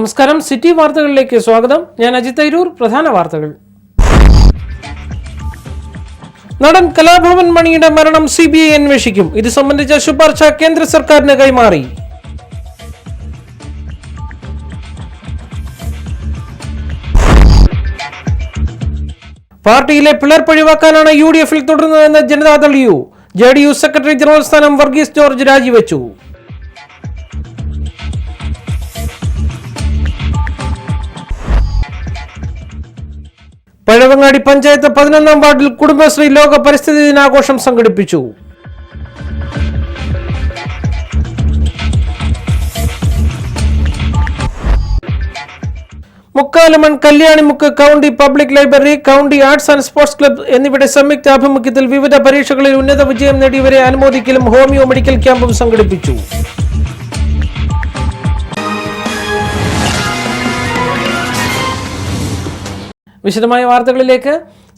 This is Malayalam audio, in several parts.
നമസ്കാരം, സിറ്റി വാർത്തകളിലേക്ക് സ്വാഗതം. ഞാൻ അജിത് തൈരൂർ. പ്രധാന വാർത്തകൾ. നടൻ കലാഭവൻ മണിയുടെ മരണം CBI അന്വേഷിക്കും. ഇത് സംബന്ധിച്ച ശുപാർശ കേന്ദ്ര സർക്കാരിന് കൈമാറി. പാർട്ടിയിലെ പിളർപ്പ് ഒഴിവാക്കാനാണ് UDF-ൽ തുടരുന്നതെന്ന് Janata Dal U. JDU secretary general സ്ഥാനം വർഗീസ് ജോർജ് രാജിവെച്ചു. പഴവങ്ങാടി പഞ്ചായത്ത് 11-ാം വാർഡിൽ കുടുംബശ്രീ ലോക പരിസ്ഥിതി ദിനാഘോഷം സംഘടിപ്പിച്ചു. Mukkalaman, Kalyanimukku county public library, county arts and sports club എന്നിവയുടെ സംയുക്ത ആഭിമുഖ്യത്തിൽ വിവിധ പരീക്ഷകളിൽ ഉന്നത വിജയം നേടിയവരെ അനുമോദിക്കലും ഹോമിയോ മെഡിക്കൽ ക്യാമ്പും സംഘടിപ്പിച്ചു. വിശദമായ വാർത്തകളിലേക്ക്.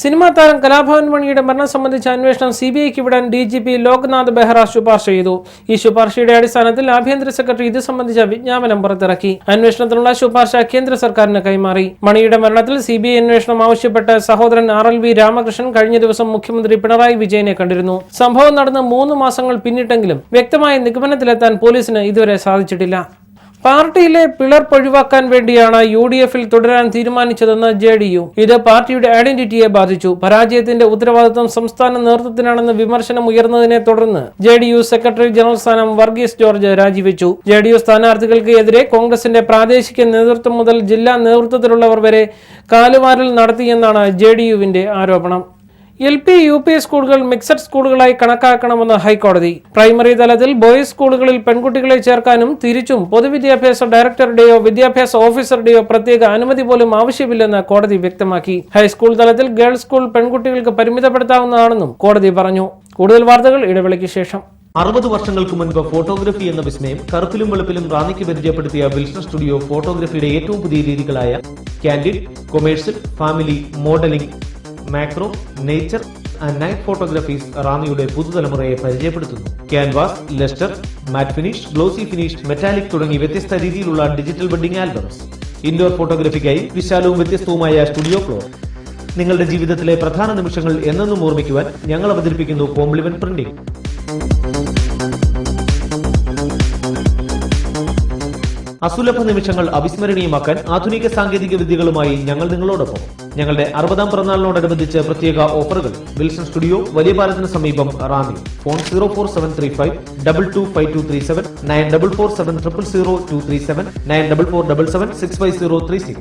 സിനിമാ താരം കലാഭവൻ മണിയുടെ മരണം സംബന്ധിച്ച അന്വേഷണം CBIക്ക് വിടാൻ DGP ലോക്നാഥ് ബെഹ്റ ശുപാർശ ചെയ്തു. ഈ ശുപാർശയുടെ അടിസ്ഥാനത്തിൽ ആഭ്യന്തര സെക്രട്ടറി ഇത് സംബന്ധിച്ച വിജ്ഞാപനം പുറത്തിറക്കി. അന്വേഷണത്തിനുള്ള ശുപാർശ കേന്ദ്ര സർക്കാരിന് കൈമാറി. മണിയുടെ മരണത്തിൽ CBI അന്വേഷണം ആവശ്യപ്പെട്ട് സഹോദരൻ RLV രാമകൃഷ്ണൻ കഴിഞ്ഞ ദിവസം മുഖ്യമന്ത്രി പിണറായി വിജയനെ കണ്ടിരുന്നു. സംഭവം നടന്ന് 3 മാസങ്ങൾ പിന്നിട്ടെങ്കിലും വ്യക്തമായ നിഗമനത്തിലെത്താൻ പോലീസിന് ഇതുവരെ സാധിച്ചിട്ടില്ല. പാർട്ടിയിലെ പിളർപ്പ് ഒഴിവാക്കാൻ വേണ്ടിയാണ് UDF-ൽ തുടരാൻ തീരുമാനിച്ചതെന്ന് JDU. ഇത് പാർട്ടിയുടെ ഐഡന്റിറ്റിയെ ബാധിച്ചു. പരാജയത്തിന്റെ ഉത്തരവാദിത്വം സംസ്ഥാന നേതൃത്വത്തിനാണെന്ന് വിമർശനം ഉയർന്നതിനെ തുടർന്ന് JDU സെക്രട്ടറി ജനറൽ സ്ഥാനം വർഗീസ് ജോർജ് രാജിവെച്ചു. JDU സ്ഥാനാർത്ഥികൾക്ക് എതിരെ കോൺഗ്രസിന്റെ പ്രാദേശിക നേതൃത്വം മുതൽ ജില്ലാ നേതൃത്വത്തിലുള്ളവർ വരെ കാലുവാരൽ നടത്തിയെന്നാണ് JDU-വിന്റെ ആരോപണം. LP UP സ്കൂളുകൾ മിക്സഡ് സ്കൂളുകളായി കണക്കാക്കണമെന്ന് ഹൈക്കോടതി. പ്രൈമറി തലത്തിൽ ബോയ്സ് സ്കൂളുകളിൽ പെൺകുട്ടികളെ ചേർക്കാനും തിരിച്ചും പൊതുവിദ്യാഭ്യാസ ഡയറക്ടറുടെയോ വിദ്യാഭ്യാസ ഓഫീസറുടെയോ പ്രത്യേക അനുമതി പോലും ആവശ്യമില്ലെന്ന് കോടതി വ്യക്തമാക്കി. ഹൈസ്കൂൾ തലത്തിൽ ഗേൾസ് സ്കൂൾ പെൺകുട്ടികൾക്ക് പരിമിതപ്പെടുത്താവുന്നതാണെന്നും കോടതി പറഞ്ഞു. കൂടുതൽ വാർത്തകൾ ഇടവേളയ്ക്ക് ശേഷം. 60 വർഷങ്ങൾക്ക് മുൻപ് ഫോട്ടോഗ്രഫി എന്ന വിസ്മയം കറുപ്പിലും വെളുപ്പിലും റാന്നിക്ക് പരിചയപ്പെടുത്തിയ വിൽസൺ സ്റ്റുഡിയോ ഫോട്ടോഗ്രഫിയുടെ ഏറ്റവും പുതിയ രീതികളായ candid, commercial, family, modelling, macro, nature and night photographies റാന്നിയുടെ പുതുതലമുറയെ പരിചയപ്പെടുത്തുന്നു. Canvas, lustre, matte finish, glossy finish, metallic തുടങ്ങി വ്യത്യസ്ത രീതിയിലുള്ള ഡിജിറ്റൽ വെഡിംഗ് ആൽബംസ്. ഇൻഡോർ ഫോട്ടോഗ്രഫിക്കായി വിശാലവും വ്യത്യസ്തവുമായ സ്റ്റുഡിയോ ഫ്ലോർ. നിങ്ങളുടെ ജീവിതത്തിലെ പ്രധാന നിമിഷങ്ങൾ എന്നെന്നും ഓർമ്മിക്കുവാൻ ഞങ്ങൾ അവതരിപ്പിക്കുന്നു കോംപ്ലിമെന്റ് പ്രിന്റിംഗ്. അസുലഭ നിമിഷങ്ങൾ അവിസ്മരണീയമാക്കാൻ ആധുനിക സാങ്കേതിക വിദ്യകളുമായി ഞങ്ങൾ നിങ്ങളോടൊപ്പം. ഞങ്ങളുടെ 60-ാം പിറന്നാളിനോടനുബന്ധിച്ച് പ്രത്യേക ഓഫറുകൾ. വിൽസൺ സ്റ്റുഡിയോ, വലിയ പാലത്തിന് സമീപം, റാന്നി. ഫോൺ 04735 225237 9447 000237 9447 65036.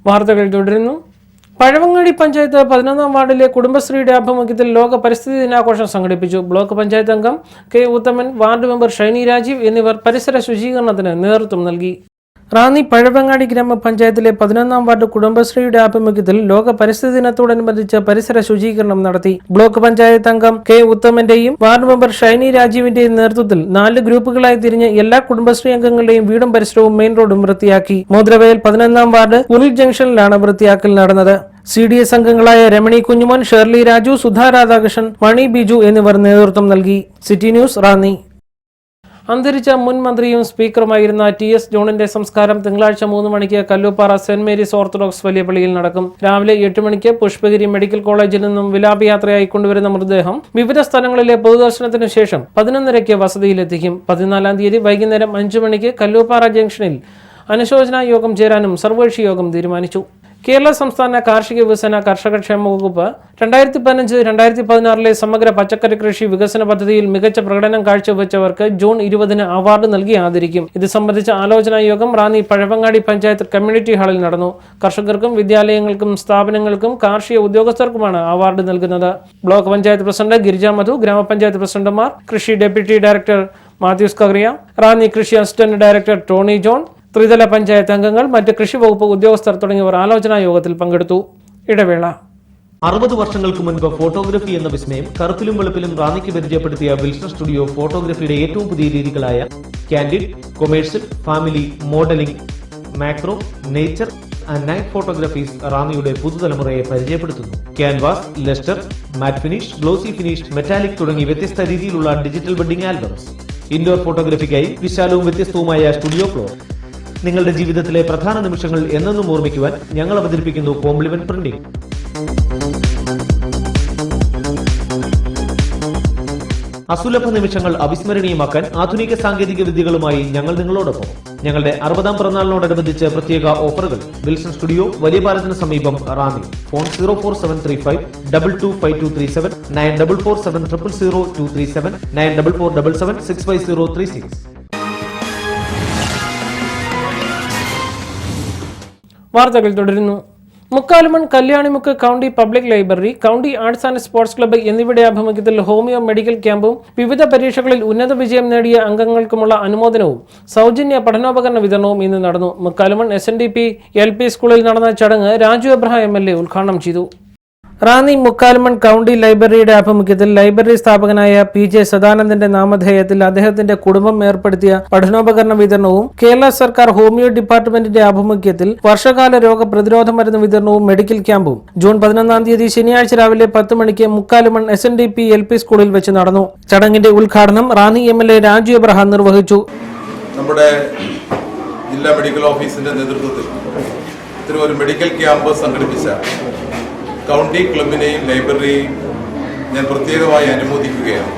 വാർത്തകൾ തുടരുന്നു. പഴവങ്ങാടി പഞ്ചായത്ത് 11-ാം വാർഡിലെ കുടുംബശ്രീയുടെ ആഭിമുഖ്യത്തിൽ ലോക പരിസ്ഥിതി ദിനാഘോഷം സംഘടിപ്പിച്ചു. ബ്ലോക്ക് പഞ്ചായത്ത് അംഗം K. ഉത്തമൻ, വാർഡ് മെമ്പർ ഷൈനി രാജീവ് എന്നിവർ പരിസര ശുചീകരണത്തിന് നേതൃത്വം നൽകി. റാന്നി പഴവങ്ങാടി ഗ്രാമപഞ്ചായത്തിലെ 11-ാം വാർഡ് കുടുംബശ്രീയുടെ ആഭിമുഖ്യത്തിൽ ലോക പരിസ്ഥിതി ദിനത്തോടനുബന്ധിച്ച് പരിസര ശുചീകരണം നടത്തി. ബ്ലോക്ക് പഞ്ചായത്ത് അംഗം K. ഉത്തമന്റെയും വാർഡ് മെമ്പർ ഷൈനി രാജീവിന്റെയും നേതൃത്വത്തിൽ 4 ഗ്രൂപ്പുകളായി തിരിഞ്ഞ് എല്ലാ കുടുംബശ്രീ അംഗങ്ങളുടെയും വീടും പരിസരവും മെയിൻ റോഡും വൃത്തിയാക്കി. മോദ്രവയൽ 11-ാം വാർഡ് ഉരുൾ ജംഗ്ഷനിലാണ് വൃത്തിയാക്കൽ നടന്നത്. CDS അംഗങ്ങളായ രമണി കുഞ്ഞുമോൻ, ഷേർലി രാജു, സുധാ രാധാകൃഷ്ണൻ, മണി ബിജു എന്നിവർ നേതൃത്വം നൽകി. City news, Ranni. അന്തരിച്ച മുൻ മന്ത്രിയും സ്പീക്കറുമായിരുന്ന TS ജോണിന്റെ സംസ്കാരം തിങ്കളാഴ്ച 3 മണിക്ക് കല്ലൂപ്പാറ സെന്റ് മേരീസ് ഓർത്തഡോക്സ് വലിയ പള്ളിയിൽ നടക്കും. രാവിലെ 8 മണിക്ക് പുഷ്പഗിരി മെഡിക്കൽ കോളേജിൽ നിന്നും വിലാപയാത്രയായി കൊണ്ടുവരുന്ന മൃതദേഹം വിവിധ സ്ഥലങ്ങളിലെ പൊതുദർശനത്തിന് ശേഷം 11:30 വസതിയിലെത്തിക്കും. 14-ാം തീയതി വൈകുന്നേരം 5 മണിക്ക് കല്ലൂപ്പാറ ജംഗ്ഷനിൽ അനുശോചന യോഗം ചേരാനും സർവകക്ഷി യോഗം തീരുമാനിച്ചു. കേരള സംസ്ഥാന കാർഷിക വികസന കർഷക ക്ഷേമ വകുപ്പ് 2015-2016 സമഗ്ര പച്ചക്കറി കൃഷി വികസന പദ്ധതിയിൽ മികച്ച പ്രകടനം കാഴ്ചവെച്ചവർക്ക് ജൂൺ 20-ന് അവാർഡ് നൽകി ആദരിക്കും. ഇത് സംബന്ധിച്ച ആലോചനാ യോഗം റാന്നി പഴവങ്ങാടി പഞ്ചായത്ത് കമ്മ്യൂണിറ്റി ഹാളിൽ നടന്നു. കർഷകർക്കും വിദ്യാലയങ്ങൾക്കും സ്ഥാപനങ്ങൾക്കും കാർഷിക ഉദ്യോഗസ്ഥർക്കുമാണ് അവാർഡ് നൽകുന്നത്. ബ്ലോക്ക് പഞ്ചായത്ത് പ്രസിഡന്റ് ഗിരിജ മധു, ഗ്രാമപഞ്ചായത്ത് പ്രസിഡന്റുമാർ, കൃഷി ഡെപ്യൂട്ടി ഡയറക്ടർ മാത്യൂസ് കറിയ, റാന്നി കൃഷി അസിസ്റ്റന്റ് ഡയറക്ടർ ടോണി ജോൺ, ത്രിതല പഞ്ചായത്ത് അംഗങ്ങൾ, മറ്റ് കൃഷി വകുപ്പ് ഉദ്യോഗസ്ഥർ തുടങ്ങിയവർ ആലോചനാ യോഗത്തിൽ പങ്കെടുത്തു. ഇടവേള. 60 വർഷങ്ങൾക്ക് മുൻപ് ഫോട്ടോഗ്രഫി എന്ന വിസ്മയം കറുപ്പിലും വെളുപ്പിലും റാന്നിക്ക് പരിചയപ്പെടുത്തിയ വിൽസൺ സ്റ്റുഡിയോ ഫോട്ടോഗ്രഫിയുടെ ഏറ്റവും പുതിയ രീതികളായ candid, commercial, family, modelling, macro, nature and night photographies റാന്നിയുടെ പുതുതലമുറയെ പരിചയപ്പെടുത്തുന്നു. Canvas, lustre, matte finish, glossy finish, metallic തുടങ്ങി വ്യത്യസ്ത രീതിയിലുള്ള ഡിജിറ്റൽ വെഡിംഗ് ആൽബംസ്. ഇൻഡോർ ഫോട്ടോഗ്രാഫിക്കായി വിശാലവും വ്യത്യസ്തവുമായ സ്റ്റുഡിയോ ഫ്ലോർ. നിങ്ങളുടെ ജീവിതത്തിലെ പ്രധാന നിമിഷങ്ങൾ എന്നെന്നും ഓർമ്മിക്കുവാൻ ഞങ്ങൾ അവതരിപ്പിക്കുന്നു കോംപ്ലിമെന്റ് പ്രിന്റിംഗ്. അസുലഭ നിമിഷങ്ങൾ അവിസ്മരണീയമാക്കാൻ ആധുനിക സാങ്കേതിക വിദ്യകളുമായി ഞങ്ങൾ നിങ്ങളോടൊപ്പം. ഞങ്ങളുടെ 60ാം പിറന്നാളിനോടനുബന്ധിച്ച് പ്രത്യേക ഓഫറുകൾ. വിൽസൺ സ്റ്റുഡിയോ, വലിയ പാലത്തിന് സമീപം, റാന്നി. ഫോൺ 04735 225237 9447000237 9447 65036. വാർത്തകൾ തുടരുന്നു. Mukkaluman, Kalyanimukku county public library, county arts and sports club എന്നിവയുടെ ആഭിമുഖ്യത്തിൽ ഹോമിയോ മെഡിക്കൽ ക്യാമ്പും വിവിധ പരീക്ഷകളിൽ ഉന്നത വിജയം നേടിയ അംഗങ്ങൾക്കുമുള്ള അനുമോദനവും സൗജന്യ പഠനോപകരണ വിതരണവും ഇന്ന് നടന്നു. മുക്കാലുമൺ SNDP LP സ്കൂളിൽ നടന്ന ചടങ്ങ് രാജു എബ്രഹാം MLA ഉദ്ഘാടനം ചെയ്തു. റാന്നി മുക്കാലുമൺ കൗണ്ടി ലൈബ്രറിയുടെ ആഭിമുഖ്യത്തിൽ ലൈബ്രറി സ്ഥാപകനായ PJ സദാനന്ദന്റെ നാമധേയത്തിൽ അദ്ദേഹത്തിന്റെ കുടുംബം ഏർപ്പെടുത്തിയ പഠനോപകരണ വിതരണവും കേരള സർക്കാർ ഹോമിയോ ഡിപ്പാർട്ട്മെന്റിന്റെ ആഭിമുഖ്യത്തിൽ വർഷകാല രോഗപ്രതിരോധ മരുന്ന് വിതരണവും മെഡിക്കൽ ക്യാമ്പും ജൂൺ 11-ാം തീയതി ശനിയാഴ്ച രാവിലെ 10 മണിക്ക് മുക്കാലുമൺ SNDP LP സ്കൂളിൽ വെച്ച് നടന്നു. ചടങ്ങിന്റെ ഉദ്ഘാടനം റാന്നി MLA രാജു എബ്രഹാം നിർവഹിച്ചു. നമ്മുടെ ജില്ലാ മെഡിക്കൽ ഓഫീസിന്റെ നേതൃത്വത്തിൽ ഒരു മെഡിക്കൽ ക്യാമ്പ് സംഘടിപ്പിച്ച കൗണ്ടി ക്ലബിനെയും ലൈബ്രറിയെയും ഞാൻ പ്രത്യേകമായി അനുമോദിക്കുകയാണ്.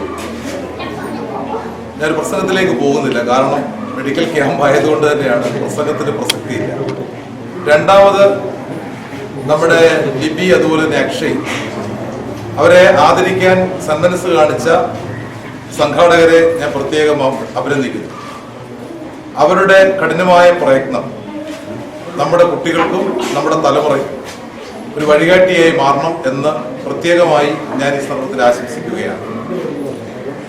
ഞാൻ പ്രസംഗത്തിലേക്ക് പോകുന്നില്ല, കാരണം മെഡിക്കൽ ക്യാമ്പ് ആയതുകൊണ്ട് തന്നെയാണ് പ്രസംഗത്തിന് പ്രസക്തിയില്ല. രണ്ടാമത് നമ്മുടെ ലിബി, അതുപോലെ തന്നെ അക്ഷയ്, അവരെ ആദരിക്കാൻ സന്മനസ് കാണിച്ച സംഘാടകരെ ഞാൻ പ്രത്യേകം അഭിനന്ദിക്കുന്നു. അവരുടെ കഠിനമായ പ്രയത്നം നമ്മുടെ കുട്ടികൾക്കും നമ്മുടെ തലമുറയ്ക്കും ഒരു വഴികാട്ടിയായി മാറണം എന്ന് പ്രത്യേകമായി ഞാൻ ഈ സന്ദർഭത്തിൽ ആശംസിക്കുകയാണ്.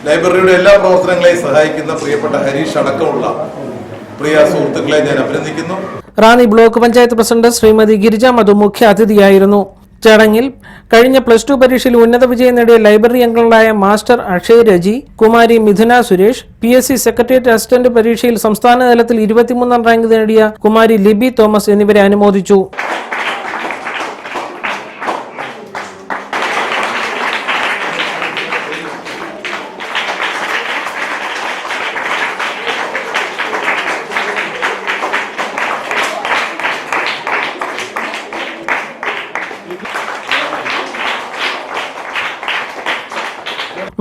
ലൈബ്രറിയുടെ എല്ലാ പ്രവർത്തനങ്ങളെയും സഹായിക്കുന്ന പ്രിയപ്പെട്ട ഹരീഷ് അടക്കമുള്ള പ്രിയ സുഹൃത്തുക്കളെ ഞാൻ അഭിനന്ദിക്കുന്നു. റാന്നി ബ്ലോക്ക് പഞ്ചായത്ത് പ്രസിഡന്റ് ശ്രീമതി ഗിരിജ മധു മുഖ്യ അതിഥിയായിരുന്നു. ചടങ്ങിൽ കഴിഞ്ഞ +2 പരീക്ഷയിൽ ഉന്നത വിജയം നേടിയ ലൈബ്രറി അംഗങ്ങളായ master Akshay Reji, Kumari Mithuna Suresh, PSC secretariat assistant പരീക്ഷയിൽ സംസ്ഥാന തലത്തിൽ 23ാം റാങ്ക് നേടിയ കുമാരി ലിബി തോമസ് എന്നിവരെ അനുമോദിച്ചു.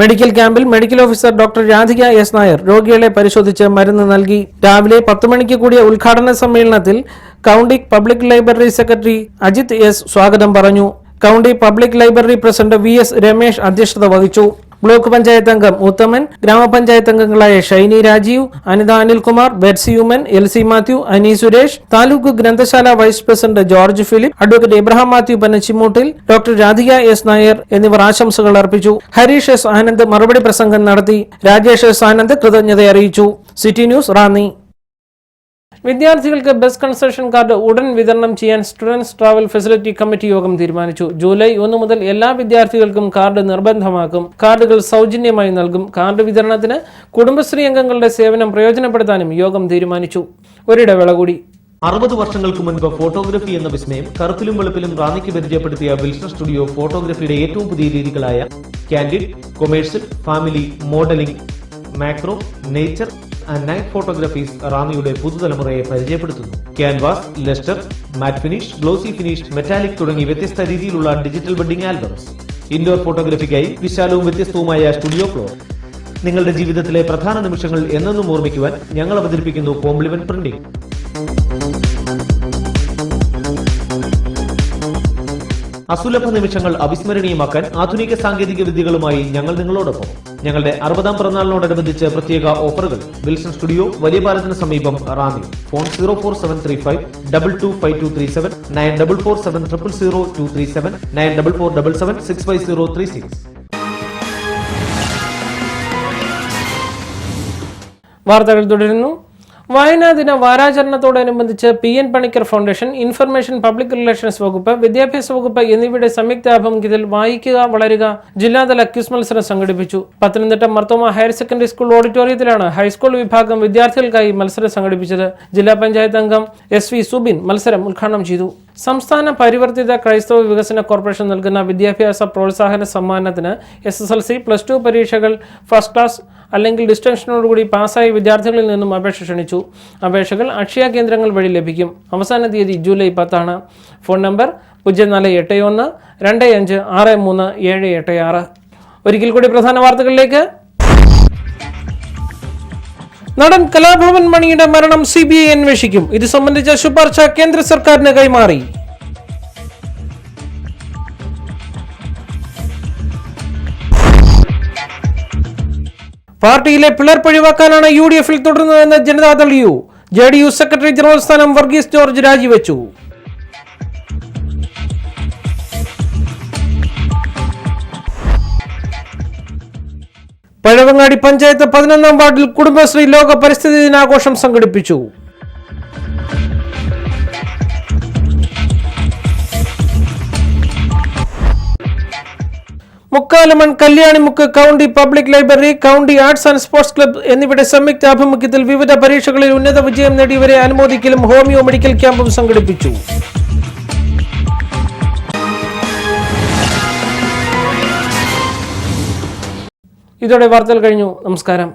മെഡിക്കൽ ക്യാമ്പിൽ medical officer doctor Radhika S. Nair രോഗികളെ പരിശോധിച്ച് മരുന്ന് നൽകി. രാവിലെ 10 മണിക്ക് കൂടിയ ഉദ്ഘാടന സമ്മേളനത്തിൽ county public library secretary Ajith S. സ്വാഗതം പറഞ്ഞു. County public library president VS. Ramesh അധ്യക്ഷത വഹിച്ചു. ബ്ലോക്ക് പഞ്ചായത്ത് അംഗം ഉത്തമൻ, ഗ്രാമപഞ്ചായത്ത് അംഗങ്ങളായ ഷൈനി രാജീവ്, അനിത അനിൽകുമാർ, ബെറ്റ്സി ഉമൻ, LC മാത്യു, അനി സുരേഷ്, താലൂക്ക് ഗ്രന്ഥശാല vice president George Philip, advocate Abraham Mathew Panachimoottil, doctor Radhika S. Nair എന്നിവർ ആശംസകൾ അർപ്പിച്ചു. ഹരീഷ് S. ആനന്ദ് മറുപടി പ്രസംഗം നടത്തി. രാജേഷ് S. ആനന്ദ് കൃതജ്ഞത അറിയിച്ചു. City news, Ranni. വിദ്യാർത്ഥികൾക്ക് ബസ് കൺസെഷൻ കാർഡ് ഉടൻ വിതരണം ചെയ്യാൻ സ്റ്റുഡൻസ് ട്രാവൽ ഫെസിലിറ്റി കമ്മിറ്റി യോഗം തീരുമാനിച്ചു. ജൂലൈ 1 മുതൽ എല്ലാ വിദ്യാർത്ഥികൾക്കും കാർഡ് നിർബന്ധമാക്കും. കാർഡുകൾ സൗജന്യമായി നൽകും. കാർഡ് വിതരണത്തിന് കുടുംബശ്രീ അംഗങ്ങളുടെ സേവനം പ്രയോജനപ്പെടുത്താനും യോഗം തീരുമാനിച്ചു. ഒരിടവേള കൂടി. 60 വർഷങ്ങൾക്ക് മുൻപ് ഫോട്ടോഗ്രാഫി എന്ന വിസ്മയം കറുപ്പിലും വെളുപ്പിലും റാന്നിക്ക് പരിചയപ്പെടുത്തിയ വിൽസൺ സ്റ്റുഡിയോ ഫോട്ടോഗ്രാഫിയുടെ ഏറ്റവും പുതിയ രീതികളായ candid, commercial, family, modelling, macro, nature and night photographies റാന്നിയുടെ പുതുതലമുറയെ പരിചയപ്പെടുത്തുന്നു. Canvas, lustre, matte finish, glossy finish, metallic തുടങ്ങി വ്യത്യസ്ത രീതിയിലുള്ള ഡിജിറ്റൽ വെഡിംഗ് ആൽബംസ്. ഇൻഡോർ ഫോട്ടോഗ്രാഫിക്കായി വിശാലവും വ്യത്യസ്തവുമായ സ്റ്റുഡിയോ ഫ്ലോർ. നിങ്ങളുടെ ജീവിതത്തിലെ പ്രധാന നിമിഷങ്ങൾ എന്നെന്നും ഓർമ്മിക്കുവാൻ ഞങ്ങൾ അവതരിപ്പിക്കുന്നു കോംപ്ലിമെന്റ് പ്രിന്റിംഗ്. അസുലഭ നിമിഷങ്ങൾ അവിസ്മരണീയമാക്കാൻ ആധുനിക സാങ്കേതിക വിദ്യകളുമായി ഞങ്ങൾ നിങ്ങളോടൊപ്പം. ഞങ്ങളുടെ 60ാം പിറന്നാളിനോടനുബന്ധിച്ച് പ്രത്യേക ഓഫറുകൾ. വിൽസൺ സ്റ്റുഡിയോ, വലിയ പാലത്തിന് സമീപം, റാന്നി. ഫോൺ 04735 225237 9447000237 9447 65036. വാർത്തകൾ തുടരുന്നു. വായനാ ദിന വാരാചരണത്തോടനുബന്ധിച്ച് PN Panicker foundation, information public relations വകുപ്പ്, വിദ്യാഭ്യാസ വകുപ്പ് എന്നിവയുടെ സംയുക്ത ആഭിമുഖ്യത്തിൽ വായിക്കുക വളരുക ജില്ലാതല ക്വിസ് മത്സരം സംഘടിപ്പിച്ചു. Pathanamthitta Mar Thoma higher secondary school ഓഡിറ്റോറിയത്തിലാണ് ഹൈസ്കൂൾ വിഭാഗം വിദ്യാർത്ഥികൾക്കായി മത്സരം സംഘടിപ്പിച്ചത്. ജില്ലാ പഞ്ചായത്ത് അംഗം SV. സുബിൻ മത്സരം ഉദ്ഘാടനം ചെയ്തു. സംസ്ഥാന പരിവർത്തിത ക്രൈസ്തവ വികസന കോർപ്പറേഷൻ നൽകുന്ന വിദ്യാഭ്യാസ പ്രോത്സാഹന സമ്മാനത്തിന് SSLC, +2 പരീക്ഷകൾ ഫസ്റ്റ് ക്ലാസ് അല്ലെങ്കിൽ ഡിസ്റ്റൻഷനോടുകൂടി പാസ്സായ വിദ്യാർത്ഥികളിൽ നിന്നും അപേക്ഷ ക്ഷണിച്ചു. അപേക്ഷകൾ അക്ഷയ കേന്ദ്രങ്ങൾ വഴി ലഭിക്കും. അവസാന തീയതി ജൂലൈ 10. Phone number 048125637786. ഒരിക്കൽ കൂടി പ്രധാന വാർത്തകളിലേക്ക്. നടൻ കലാഭവൻ മണിയുടെ മരണം CBI അന്വേഷിക്കും. ഇത് സംബന്ധിച്ച ശുപാർശ കേന്ദ്ര സർക്കാരിന് കൈമാറി. പാർട്ടിയിലെ പിളർപ്പ് ഒഴിവാക്കാനാണ് UDF-ൽ തുടരുന്നതെന്ന് Janata Dal U. JDU secretary general സ്ഥാനം വർഗീസ് ജോർജ് രാജിവെച്ചു. പഴവങ്ങാടി പഞ്ചായത്ത് 11-ാം വാർഡിൽ കുടുംബശ്രീ ലോക പരിസ്ഥിതി ദിനാഘോഷം സംഘടിപ്പിച്ചു. Mukkalaman, Kalyanimukku county public library, county arts and sports club എന്നിവയുടെ സംയുക്ത ആഭിമുഖ്യത്തിൽ വിവിധ പരീക്ഷകളിൽ ഉന്നത വിജയം നേടിയവരെ അനുമോദിക്കലും ഹോമിയോ മെഡിക്കൽ ക്യാമ്പും സംഘടിപ്പിച്ചു. ഇതോടെ വാർത്തകൾ കഴിഞ്ഞു. നമസ്കാരം.